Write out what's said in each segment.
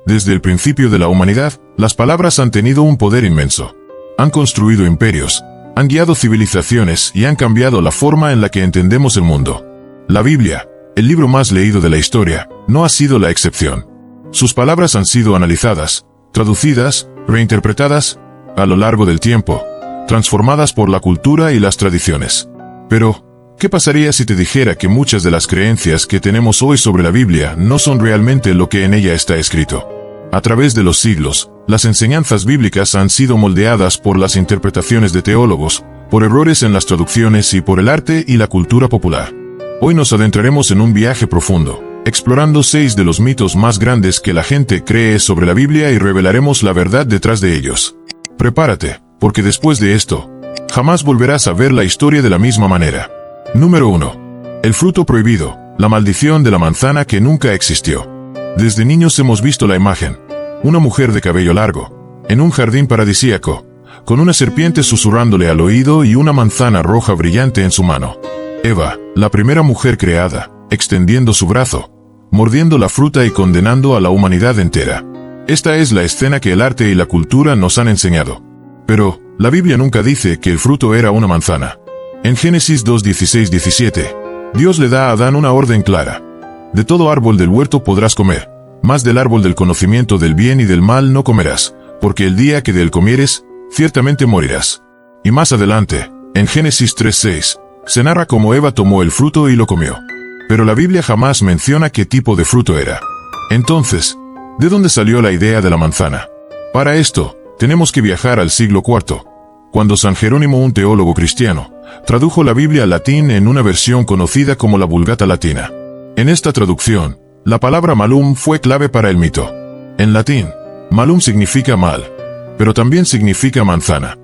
Desde el principio de la humanidad, las palabras han tenido un poder inmenso. Han construido imperios, han guiado civilizaciones y han cambiado la forma en la que entendemos el mundo. La Biblia, el libro más leído de la historia, no ha sido la excepción. Sus palabras han sido analizadas, traducidas, reinterpretadas, a lo largo del tiempo, transformadas por la cultura y las tradiciones. Pero, ¿qué pasaría si te dijera que muchas de las creencias que tenemos hoy sobre la Biblia no son realmente lo que en ella está escrito? A través de los siglos, las enseñanzas bíblicas han sido moldeadas por las interpretaciones de teólogos, por errores en las traducciones y por el arte y la cultura popular. Hoy nos adentraremos en un viaje profundo, explorando 6 de los mitos más grandes que la gente cree sobre la Biblia y revelaremos la verdad detrás de ellos. Prepárate, porque después de esto, jamás volverás a ver la historia de la misma manera. Número 1. El fruto prohibido, la maldición de la manzana que nunca existió. Desde niños hemos visto la imagen. Una mujer de cabello largo, en un jardín paradisíaco, con una serpiente susurrándole al oído y una manzana roja brillante en su mano. Eva, la primera mujer creada, extendiendo su brazo, mordiendo la fruta y condenando a la humanidad entera. Esta es la escena que el arte y la cultura nos han enseñado. Pero, la Biblia nunca dice que el fruto era una manzana. En Génesis 2:16-17, Dios le da a Adán una orden clara. De todo árbol del huerto podrás comer, mas del árbol del conocimiento del bien y del mal no comerás, porque el día que de él comieres, ciertamente morirás. Y más adelante, en Génesis 3:6, se narra cómo Eva tomó el fruto y lo comió. Pero la Biblia jamás menciona qué tipo de fruto era. Entonces, ¿de dónde salió la idea de la manzana? Para esto, tenemos que viajar al siglo IV, cuando San Jerónimo, un teólogo cristiano, tradujo la Biblia al latín en una versión conocida como la Vulgata Latina. En esta traducción, la palabra malum fue clave para el mito. En latín, malum significa mal, pero también significa manzana.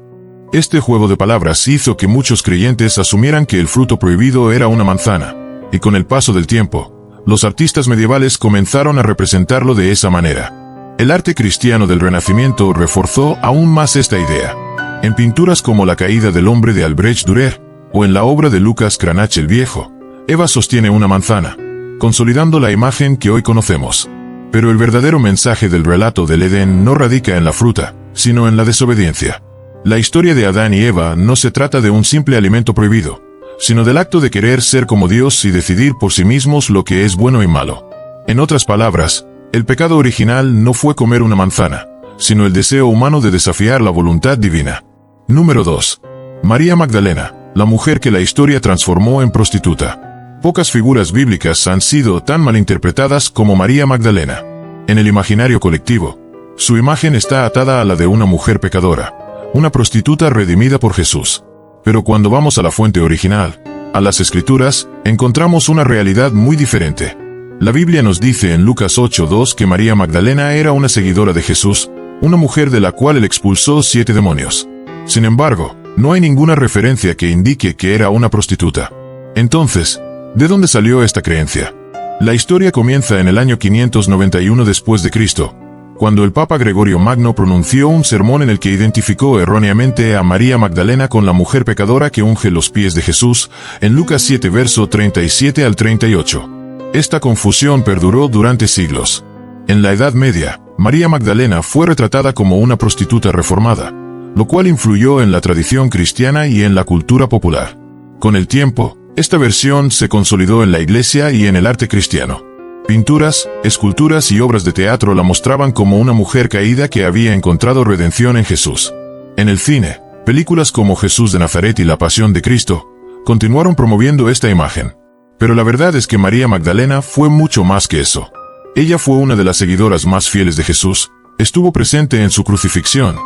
Este juego de palabras hizo que muchos creyentes asumieran que el fruto prohibido era una manzana, y con el paso del tiempo, los artistas medievales comenzaron a representarlo de esa manera. El arte cristiano del Renacimiento reforzó aún más esta idea. En pinturas como La caída del hombre de Albrecht Dürer, o en la obra de Lucas Cranach el Viejo, Eva sostiene una manzana, consolidando la imagen que hoy conocemos. Pero el verdadero mensaje del relato del Edén no radica en la fruta, sino en la desobediencia. La historia de Adán y Eva no se trata de un simple alimento prohibido, sino del acto de querer ser como Dios y decidir por sí mismos lo que es bueno y malo. En otras palabras, el pecado original no fue comer una manzana, sino el deseo humano de desafiar la voluntad divina. Número 2. María Magdalena, la mujer que la historia transformó en prostituta. Pocas figuras bíblicas han sido tan malinterpretadas como María Magdalena. En el imaginario colectivo, su imagen está atada a la de una mujer pecadora, una prostituta redimida por Jesús. Pero cuando vamos a la fuente original, a las Escrituras, encontramos una realidad muy diferente. La Biblia nos dice en Lucas 8:2 que María Magdalena era una seguidora de Jesús, una mujer de la cual él expulsó 7 demonios. Sin embargo, no hay ninguna referencia que indique que era una prostituta. Entonces, ¿de dónde salió esta creencia? La historia comienza en el año 591 después de Cristo, cuando el Papa Gregorio Magno pronunció un sermón en el que identificó erróneamente a María Magdalena con la mujer pecadora que unge los pies de Jesús, en Lucas 7 verso 37 al 38. Esta confusión perduró durante siglos. En la Edad Media, María Magdalena fue retratada como una prostituta reformada, lo cual influyó en la tradición cristiana y en la cultura popular. Con el tiempo, esta versión se consolidó en la Iglesia y en el arte cristiano. Pinturas, esculturas y obras de teatro la mostraban como una mujer caída que había encontrado redención en Jesús. En el cine, películas como Jesús de Nazaret y La Pasión de Cristo continuaron promoviendo esta imagen. Pero la verdad es que María Magdalena fue mucho más que eso. Ella fue una de las seguidoras más fieles de Jesús, estuvo presente en su crucifixión.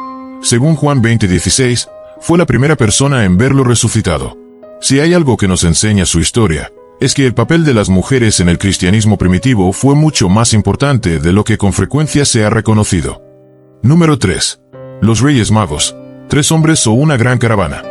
Según Juan 20:16, fue la primera persona en verlo resucitado. Si hay algo que nos enseña su historia, es que el papel de las mujeres en el cristianismo primitivo fue mucho más importante de lo que con frecuencia se ha reconocido. Número 3. Los Reyes Magos, 3 hombres o una gran caravana.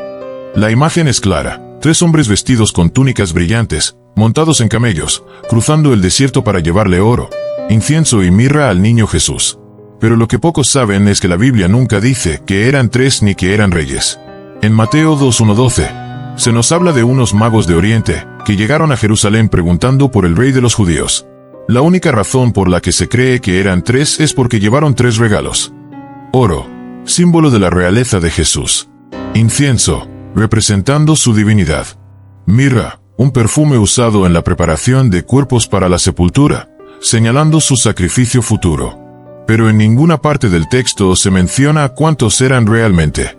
La imagen es clara, 3 hombres vestidos con túnicas brillantes, montados en camellos, cruzando el desierto para llevarle oro, incienso y mirra al niño Jesús. Pero lo que pocos saben es que la Biblia nunca dice que eran 3 ni que eran reyes. En Mateo 2:1-12, se nos habla de unos magos de Oriente, que llegaron a Jerusalén preguntando por el rey de los judíos. La única razón por la que se cree que eran 3 es porque llevaron 3 regalos. Oro, símbolo de la realeza de Jesús. Incienso, representando su divinidad. Mirra, un perfume usado en la preparación de cuerpos para la sepultura, señalando su sacrificio futuro. Pero en ninguna parte del texto se menciona cuántos eran realmente.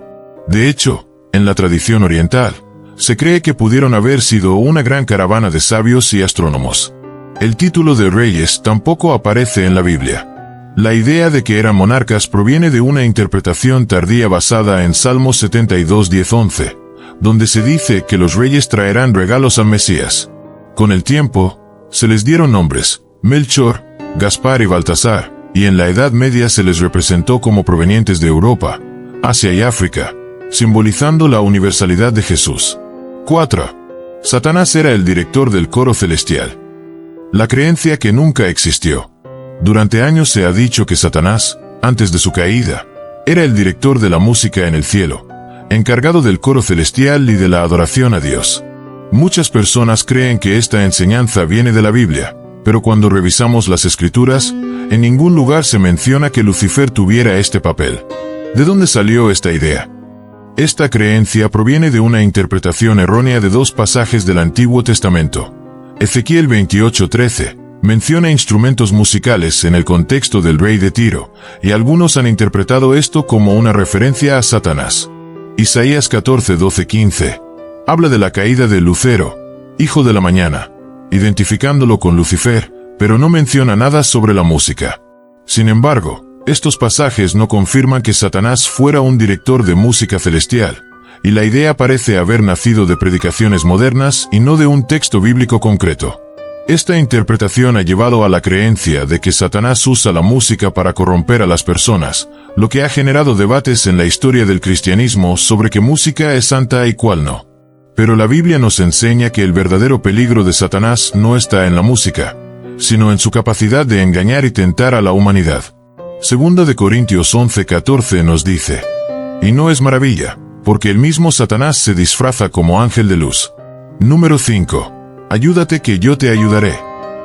De hecho, en la tradición oriental, se cree que pudieron haber sido una gran caravana de sabios y astrónomos. El título de reyes tampoco aparece en la Biblia. La idea de que eran monarcas proviene de una interpretación tardía basada en Salmos 72, 10-11, donde se dice que los reyes traerán regalos al Mesías. Con el tiempo, se les dieron nombres, Melchor, Gaspar y Baltasar, y en la Edad Media se les representó como provenientes de Europa, Asia y África, simbolizando la universalidad de Jesús. 4. Satanás era el director del coro celestial. La creencia que nunca existió. Durante años se ha dicho que Satanás, antes de su caída, era el director de la música en el cielo, encargado del coro celestial y de la adoración a Dios. Muchas personas creen que esta enseñanza viene de la Biblia, pero cuando revisamos las Escrituras, en ningún lugar se menciona que Lucifer tuviera este papel. ¿De dónde salió esta idea? Esta creencia proviene de una interpretación errónea de 2 pasajes del Antiguo Testamento. Ezequiel 28:13 menciona instrumentos musicales en el contexto del rey de Tiro, y algunos han interpretado esto como una referencia a Satanás. Isaías 14:12-15 habla de la caída de Lucero, hijo de la mañana, identificándolo con Lucifer, pero no menciona nada sobre la música. Sin embargo, estos pasajes no confirman que Satanás fuera un director de música celestial, y la idea parece haber nacido de predicaciones modernas y no de un texto bíblico concreto. Esta interpretación ha llevado a la creencia de que Satanás usa la música para corromper a las personas, lo que ha generado debates en la historia del cristianismo sobre qué música es santa y cuál no. Pero la Biblia nos enseña que el verdadero peligro de Satanás no está en la música, sino en su capacidad de engañar y tentar a la humanidad. Segunda de Corintios 11:14 nos dice: y no es maravilla, porque el mismo Satanás se disfraza como ángel de luz. Número 5. Ayúdate que yo te ayudaré.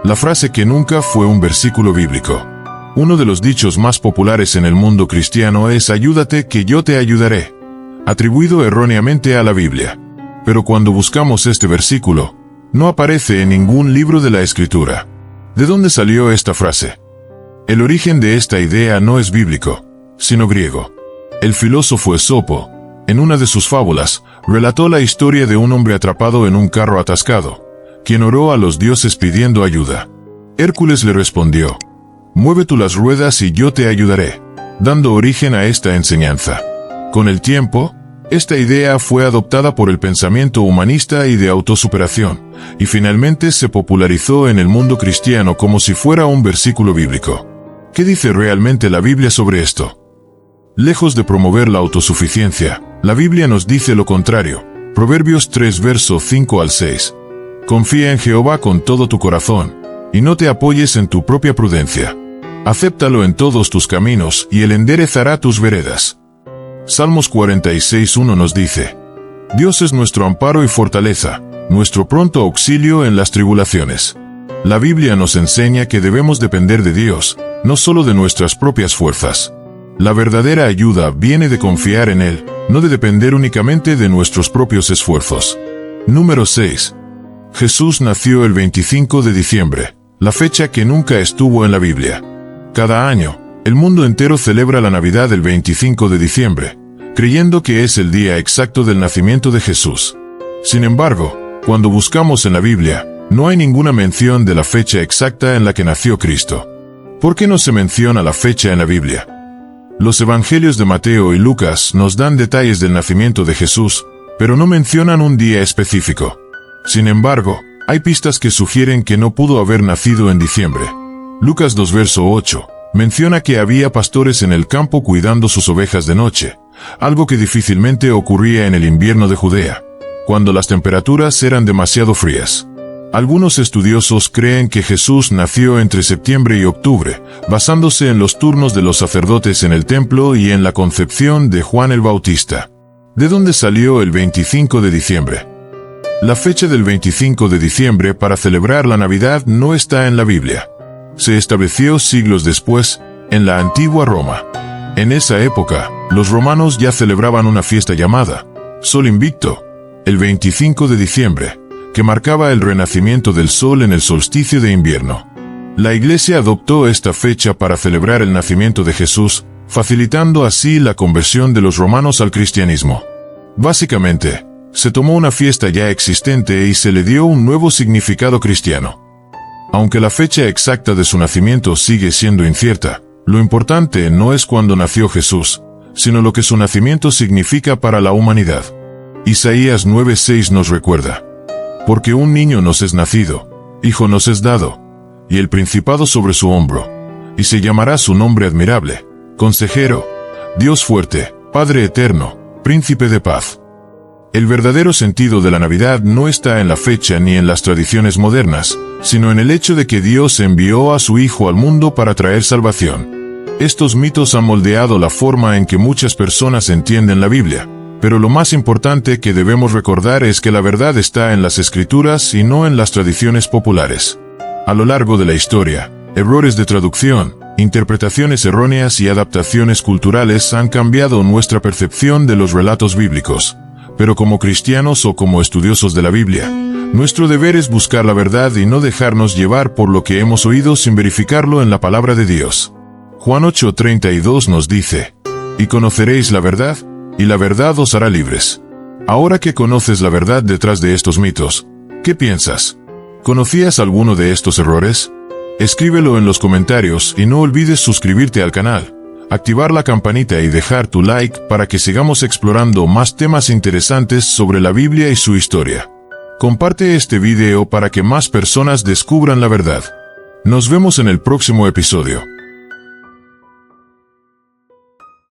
La frase que nunca fue un versículo bíblico. Uno de los dichos más populares en el mundo cristiano es ayúdate que yo te ayudaré, atribuido erróneamente a la Biblia. Pero cuando buscamos este versículo, no aparece en ningún libro de la Escritura. ¿De dónde salió esta frase? El origen de esta idea no es bíblico, sino griego. El filósofo Esopo, en una de sus fábulas, relató la historia de un hombre atrapado en un carro atascado, quien oró a los dioses pidiendo ayuda. Hércules le respondió: mueve tú las ruedas y yo te ayudaré, dando origen a esta enseñanza. Con el tiempo, esta idea fue adoptada por el pensamiento humanista y de autosuperación, y finalmente se popularizó en el mundo cristiano como si fuera un versículo bíblico. ¿Qué dice realmente la Biblia sobre esto? Lejos de promover la autosuficiencia, la Biblia nos dice lo contrario. Proverbios 3 versos 5 al 6. Confía en Jehová con todo tu corazón, y no te apoyes en tu propia prudencia. Acéptalo en todos tus caminos, y él enderezará tus veredas. Salmos 46:1 nos dice: Dios es nuestro amparo y fortaleza, nuestro pronto auxilio en las tribulaciones. La Biblia nos enseña que debemos depender de Dios, no solo de nuestras propias fuerzas. La verdadera ayuda viene de confiar en Él, no de depender únicamente de nuestros propios esfuerzos. Número 6. Jesús nació el 25 de diciembre, la fecha que nunca estuvo en la Biblia. Cada año, el mundo entero celebra la Navidad el 25 de diciembre, creyendo que es el día exacto del nacimiento de Jesús. Sin embargo, cuando buscamos en la Biblia, no hay ninguna mención de la fecha exacta en la que nació Cristo. ¿Por qué no se menciona la fecha en la Biblia? Los evangelios de Mateo y Lucas nos dan detalles del nacimiento de Jesús, pero no mencionan un día específico. Sin embargo, hay pistas que sugieren que no pudo haber nacido en diciembre. Lucas 2 verso 8 menciona que había pastores en el campo cuidando sus ovejas de noche, algo que difícilmente ocurría en el invierno de Judea, cuando las temperaturas eran demasiado frías. Algunos estudiosos creen que Jesús nació entre septiembre y octubre, basándose en los turnos de los sacerdotes en el templo y en la concepción de Juan el Bautista. ¿De dónde salió el 25 de diciembre? La fecha del 25 de diciembre para celebrar la Navidad no está en la Biblia. se estableció siglos después, en la antigua Roma. En esa época, los romanos ya celebraban una fiesta llamada Sol Invicto, el 25 de diciembre, que marcaba el renacimiento del sol en el solsticio de invierno. La Iglesia adoptó esta fecha para celebrar el nacimiento de Jesús, facilitando así la conversión de los romanos al cristianismo. Básicamente, se tomó una fiesta ya existente y se le dio un nuevo significado cristiano. Aunque la fecha exacta de su nacimiento sigue siendo incierta, lo importante no es cuándo nació Jesús, sino lo que su nacimiento significa para la humanidad. Isaías 9:6 nos recuerda: porque un niño nos es nacido, hijo nos es dado, y el principado sobre su hombro, y se llamará su nombre admirable, Consejero, Dios fuerte, Padre eterno, Príncipe de paz. El verdadero sentido de la Navidad no está en la fecha ni en las tradiciones modernas, sino en el hecho de que Dios envió a su Hijo al mundo para traer salvación. Estos mitos han moldeado la forma en que muchas personas entienden la Biblia, pero lo más importante que debemos recordar es que la verdad está en las Escrituras y no en las tradiciones populares. A lo largo de la historia, errores de traducción, interpretaciones erróneas y adaptaciones culturales han cambiado nuestra percepción de los relatos bíblicos. Pero como cristianos o como estudiosos de la Biblia, nuestro deber es buscar la verdad y no dejarnos llevar por lo que hemos oído sin verificarlo en la palabra de Dios. Juan 8:32 nos dice: y conoceréis la verdad, y la verdad os hará libres. Ahora que conoces la verdad detrás de estos mitos, ¿qué piensas? ¿Conocías alguno de estos errores? Escríbelo en los comentarios y no olvides suscribirte al canal, activar la campanita y dejar tu like para que sigamos explorando más temas interesantes sobre la Biblia y su historia. Comparte este video para que más personas descubran la verdad. Nos vemos en el próximo episodio.